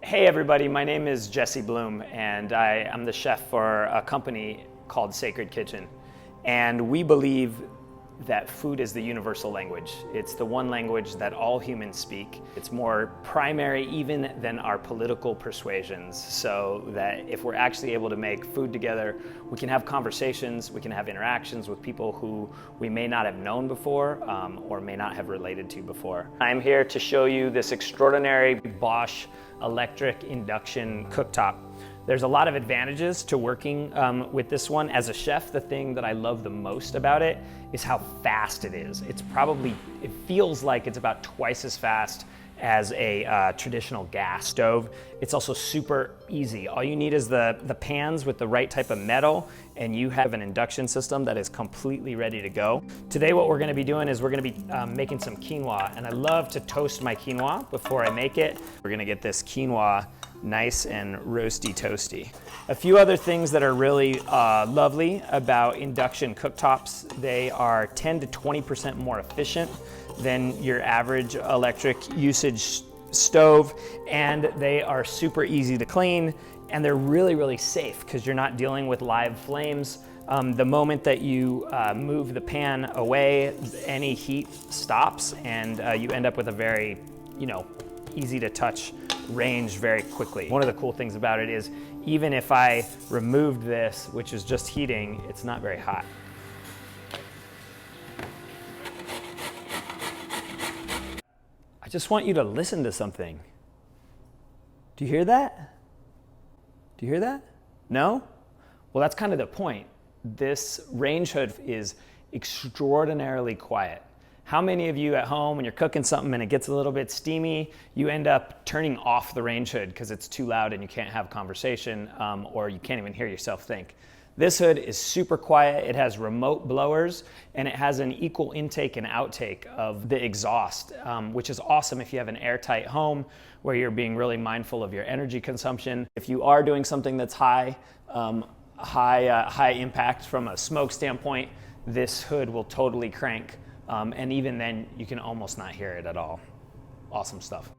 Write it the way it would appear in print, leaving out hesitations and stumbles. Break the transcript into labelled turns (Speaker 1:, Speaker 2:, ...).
Speaker 1: Hey everybody, my name is Jesse Bloom and I'm the chef for a company called Sacred Kitchen. And we believe that food is the universal language. It's the one language that all humans speak. It's more primary even than our political persuasions, so that if we're actually able to make food together, we can have conversations, we can have interactions with people who we may not have known before or may not have related to before. I'm here to show you this extraordinary Bosch electric induction cooktop. There's a lot of advantages to working with this one. As a chef, the thing that I love the most about it is how fast it is. It feels like it's about twice as fast as a traditional gas stove. It's also super easy. All you need is the pans with the right type of metal, and you have an induction system that is completely ready to go. Today what we're gonna be doing is we're gonna be making some quinoa, and I love to toast my quinoa before I make it. We're gonna get this quinoa nice and roasty toasty. A few other things that are really lovely about induction cooktops: they are 10 to 20% more efficient than your average electric usage stove, and they are super easy to clean, and they're really safe because you're not dealing with live flames. The moment that you move the pan away, any heat stops, and you end up with a very, easy to touch range very quickly. One of the cool things about it is even if I removed this, which is just heating, it's not very hot. I just want you to listen to something. Do you hear that? Do you hear that? No? Well, that's kind of the point. This range hood is extraordinarily quiet. How many of you at home, when you're cooking something and it gets a little bit steamy, you end up turning off the range hood because it's too loud and you can't have conversation, or you can't even hear yourself think? This hood is super quiet. It has remote blowers, and it has an equal intake and outtake of the exhaust, which is awesome if you have an airtight home where you're being really mindful of your energy consumption. If you are doing something that's high impact from a smoke standpoint, this hood will totally crank. And even then, you can almost not hear it at all. Awesome stuff.